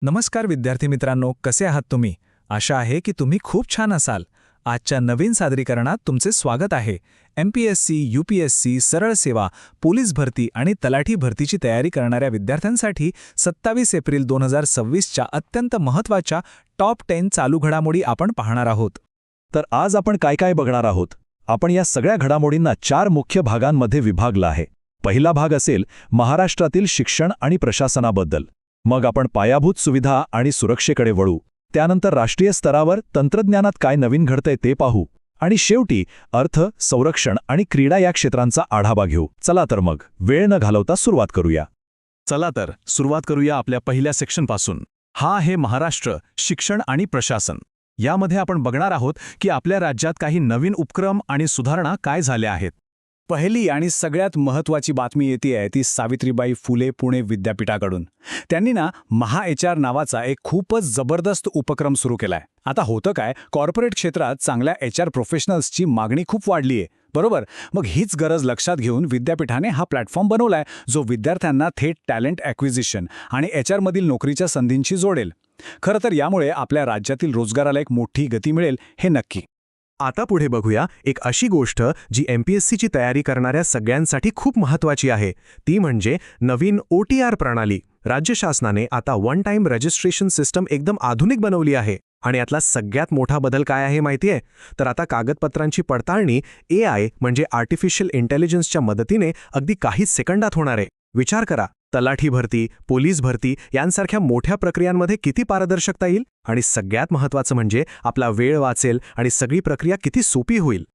नमस्कार विद्यार्थी मित्रांनो, कसे आहात तुम्ही? आशा आहे की तुम्ही खूप छान असाल. आजच्या नवीन सादरीकरणात तुमचे स्वागत आहे. एमपीएससी, यूपीएससी, सरळ सेवा, पोलीस भरती आणि तलाठी भरतीची तयारी करणाऱ्या विद्यार्थ्यांसाठी 27 एप्रिल 2026च्या अत्यंत महत्त्वाच्या टॉप 10 चालू घडामोडी आपण पाहणार आहोत. तर आज आपण काय काय बघणार आहोत? आपण या सगळ्या घडामोडींना 4 मुख्य भागांमध्ये विभागलं आहे. पहिला भाग असेल महाराष्ट्रातील शिक्षण आणि प्रशासनाबद्दल. मग आपण पायाभूत सुविधा आणि सुरक्षेकडे वळू. त्यानंतर राष्ट्रीय स्तरावर तंत्रज्ञानात काय नवीन घडतंय ते पाहू. आणि शेवटी अर्थ, संरक्षण आणि क्रीडा या क्षेत्रांचा आढावा घेऊ. चला तर मग वेळ न घालवता सुरुवात करूया. चला तर सुरुवात करूया आपल्या पहिल्या सेक्शनपासून. हा आहे महाराष्ट्र शिक्षण आणि प्रशासन. यामध्ये आपण बघणार आहोत की आपल्या राज्यात काही नवीन उपक्रम आणि सुधारणा काय झाल्या आहेत. पहिली आणि सगळ्यात महत्त्वाची बातमी येते ती सावित्रीबाई फुले पुणे विद्यापीठाकडून. त्यांनी महाएचआर नावाचा एक खूपच जबरदस्त उपक्रम सुरू केलाय. आता होतं काय, कॉर्पोरेट क्षेत्रात चांगल्या एचआर प्रोफेशनल्सची मागणी खूप वाढली आहे, बरोबर? मग हीच गरज लक्षात घेऊन विद्यापीठाने हा प्लॅटफॉर्म बनवलाय जो विद्यार्थ्यांना थेट टॅलेंट ॲक्विजिशन आणि एचआरमधील नोकरीच्या संधींशी जोडेल. खरं तर यामुळे आपल्या राज्यातील रोजगाराला एक मोठी गती मिळेल, हे नक्की. आता पुढे बघूया एक अशी गोष्ट जी एमपीएससीची तयारी करणाऱ्या सगळ्यांसाठी खूप महत्त्वाची आहे. ती म्हणजे नवीन OTR प्रणाली. राज्य शासनाने आता वन टाइम रजिस्ट्रेशन सिस्टम एकदम आधुनिक बनवली आहे. आणि यातला सगळ्यात मोठा बदल काय आहे माहितीये? तर आता कागदपत्रांची पडताळणी AI म्हणजे आर्टिफिशियल इंटेलिजन्सच्या मदतीने अगदी काही सेकंदात होणार आहे. विचार करा, तलाठी भरती, पोलीस भरती यांसारख्या मोठ्या प्रक्रियांमध्ये किती पारदर्शकता येईल. आणि सगळ्यात महत्त्वाचं म्हणजे आपला वेळ वाचेल आणि सगळी प्रक्रिया किती सोपी होईल.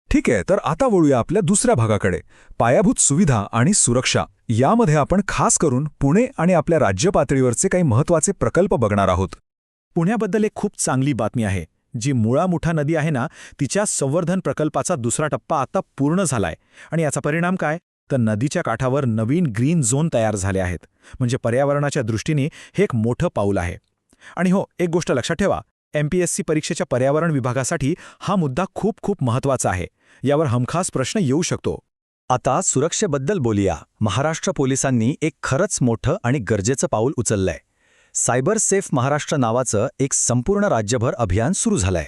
ठीक आहे, तर आता वळूया आपल्या दुसऱ्या भागाकडे, पायाभूत सुविधा आणि सुरक्षा. यामध्ये आपण खास करून पुणे आणि आपल्या राज्य पातळीवरचे काही महत्त्वाचे प्रकल्प बघणार आहोत. पुण्याबद्दल एक खूप चांगली बातमी आहे. जी मुळा मुठा नदी आहे तिच्या संवर्धन प्रकल्पाचा दुसरा टप्पा आता पूर्ण झालाय. आणि याचा परिणाम काय? तर नदीच्या काठावर नवीन ग्रीन झोन तयार झाले आहेत. म्हणजे पर्यावरणाच्या दृष्टीने हे एक मोठं पाऊल आहे. आणि हो, एक गोष्ट लक्षात ठेवा, एमपीएससी परीक्षेच्या पर्यावरण विभागासाठी हा मुद्दा खूप खूप महत्त्वाचा आहे. यावर हमखास प्रश्न येऊ शकतो. आता सुरक्षेबद्दल बोलूया. महाराष्ट्र पोलिसांनी एक खरंच मोठं आणि गरजेचं पाऊल उचललंय. सायबर सेफ महाराष्ट्र नावाचं एक संपूर्ण राज्यभर अभियान सुरू झालंय.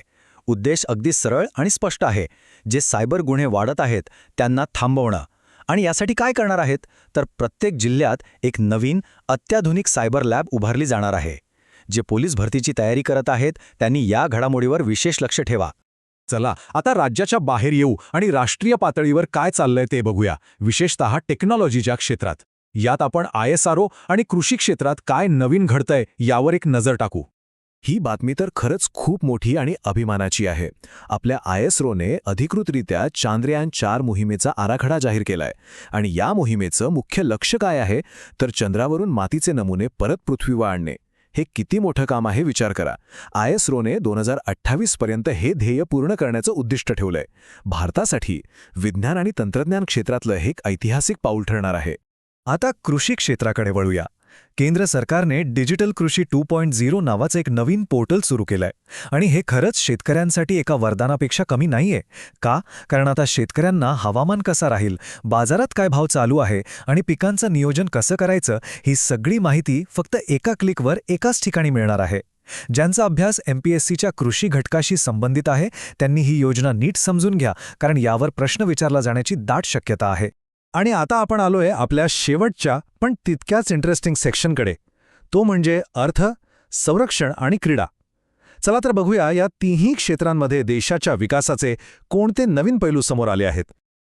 उद्देश अगदी सरळ आणि स्पष्ट आहे. जे सायबर गुन्हे वाढत आहेत त्यांना थांबवणं. आणि यासाठी काय करणार आहेत? तर प्रत्येक जिल्ह्यात एक नवीन अत्याधुनिक सायबर लॅब उभारली जाणार आहे. जे पोलीस भरतीची तयारी करत आहेत त्यांनी या घडामोडीवर विशेष लक्ष ठेवा. चला आता राज्याच्या बाहेर येऊ आणि राष्ट्रीय पातळीवर काय चाललंय ते बघूया, विशेषतः टेक्नॉलॉजीच्या क्षेत्रात. यात आपण ISRO आणि कृषी क्षेत्रात काय नवीन घडतंय यावर एक नजर टाकू. ही बातमी तर खरंच खूप मोठी आणि अभिमानाची आहे. आपल्या ISROने अधिकृतरित्या चांद्रयान-4 मोहिमेचा आराखडा जाहीर केलाय. आणि या मोहिमेचं मुख्य लक्ष्य काय आहे? तर चंद्रावरून मातीचे नमुने परत पृथ्वीवर आणणे. हे किती मोठं काम आहे विचार करा. ISROने 2028 पर्यंत हे ध्येय पूर्ण करण्याचं उद्दिष्ट ठेवलंय. भारतासाठी विज्ञान आणि तंत्रज्ञान क्षेत्रातलं हे एक ऐतिहासिक पाऊल ठरणार आहे. आता कृषी क्षेत्राकडे वळूया. केंद्र सरकारने डिजिटल कृषी 2.0 नावाचं एक नवीन पोर्टल सुरू केलंय. आणि हे खरंच शेतकऱ्यांसाठी एका वरदानापेक्षा कमी नाहीये. का? कारण आता शेतकऱ्यांना हवामान कसा राहील, बाजारात काय भाव चालू आहे आणि पिकांचं नियोजन कसं करायचं, ही सगळी माहिती फक्त एका क्लिकवर एकाच ठिकाणी मिळणार आहे. ज्यांचा अभ्यास एमपीएससीच्या कृषी घटकाशी संबंधित आहे त्यांनी ही योजना नीट समजून घ्या, कारण यावर प्रश्न विचारला जाण्याची दाट शक्यता आहे. आणि आता आपण आलोय आपल्या शेवटच्या पण तितक्याच इंटरेस्टिंग सेक्शनकडे. तो म्हणजे अर्थ, संरक्षण आणि क्रीडा. चला तर बघूया या तिन्ही क्षेत्रांमध्ये देशाच्या विकासाचे कोणते नवीन पैलू समोर आले आहेत.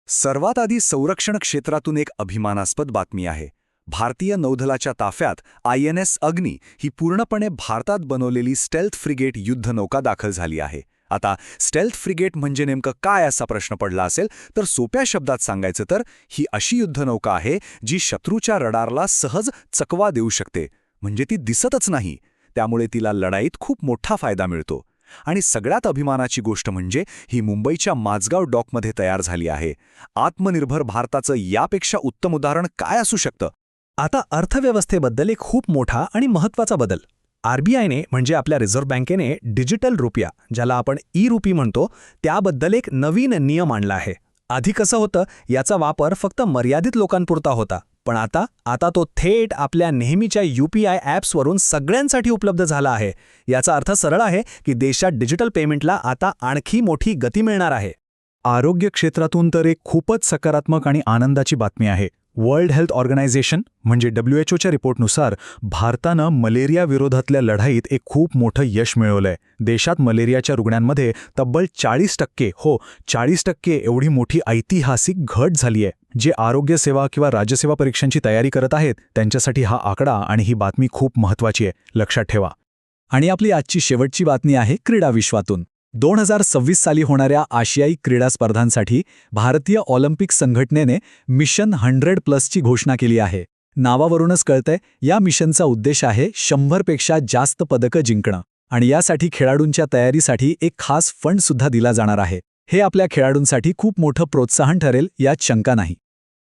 सर्वात आधी संरक्षण क्षेत्रातून एक अभिमानास्पद बातमी आहे. भारतीय नौदलाच्या ताफ्यात INS अग्नी ही पूर्णपणे भारतात बनवलेली स्टेल्थ फ्रिगेट युद्धनौका दाखल झाली आहे. आता स्टेल्थ फ्रिगेट म्हणजे नेमकं काय असा प्रश्न पडला असेल तर सोप्या शब्दात सांगायचं तर ही अशी युद्धनौका आहे जी शत्रूच्या रडारला सहज चकवा देऊ शकते. म्हणजे ती दिसतच नाही. त्यामुळे तिला लढाईत खूप मोठा फायदा मिळतो. आणि सगळ्यात अभिमानाची गोष्ट म्हणजे ही मुंबईच्या माझगाव डॉकमध्ये तयार झाली आहे. आत्मनिर्भर भारताचं यापेक्षा उत्तम उदाहरण काय असू शकतं? आता अर्थव्यवस्थेबद्दल एक खूप मोठा आणि महत्त्वाचा बदल. RBIने म्हणजे आपल्या रिझर्व्ह बँकेने डिजिटल रुपया, ज्याला आपण ई-रुपी म्हणतो, त्याबद्दल एक नवीन नियम आणला आहे. आधी कसं होतं, याचा वापर फक्त मर्यादित लोकांपुरता होता. पण आता तो थेट आपल्या नेहमीच्या UPI ॲप्सवरून सगळ्यांसाठी उपलब्ध झाला आहे. याचा अर्थ सरळ आहे की देशात डिजिटल पेमेंटला आता आणखी मोठी गती मिळणार आहे. आरोग्य क्षेत्रातून तर एक खूपच सकारात्मक आणि आनंदाची बातमी आहे. वर्ल्ड हेल्थ ऑर्गनायझेशन म्हणजे WHO रिपोर्टनुसार भारतानं मलेरिया विरोधातल्या लढाईत एक खूप मोठं यश मिळवलंय. देशात मलेरियाच्या रुग्णांमध्ये तब्बल 40% एवढी मोठी ऐतिहासिक घट झाली आहे. जे आरोग्य सेवा किंवा राज्यसेवा परीक्षांची तयारी करत आहेत त्यांच्यासाठी हा आकडा आणि ही बातमी खूप महत्त्वाची आहे, लक्षात ठेवा. आणि आपली आजची शेवटची बातमी आहे क्रीडा विश्वातून. 2026 साली होणाऱ्या आशियाई क्रीडा स्पर्धांसाठी भारतीय ऑलिम्पिक संघटनेने मिशन 100+ घोषणा केली आहे. नावावरूनच कळतंय या मिशनचा उद्देश आहे 100पेक्षा जास्त पदकं जिंकणं आणि यासाठी खेळाडूंच्या तयारीसाठी एक खास फंडसुद्धा दिला जाणार आहे. हे आपल्या खेळाडूंसाठी खूप मोठं प्रोत्साहन ठरेल यात शंका नाही.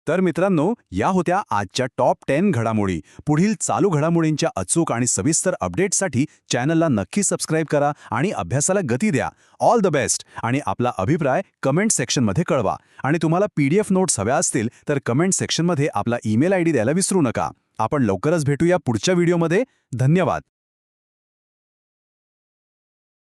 तर मित्रांनो, या होत्या आजच्या टॉप 10 घडामोडी. पुढील चालू घडामोडींच्या अचूक आणि सविस्तर अपडेट्ससाठी चॅनलला नक्की सबस्क्राईब करा आणि अभ्यासाला गती द्या. All the best. आणि आपला अभिप्राय कमेंट सेक्शनमध्ये कळवा. आणि तुम्हाला PDF नोट्स हव्या असतील तर कमेंट सेक्शनमध्ये आपला ईमेल ID द्यायला विसरू नका. आपण लवकरच भेटूया पुढच्या व्हिडिओमध्ये. धन्यवाद.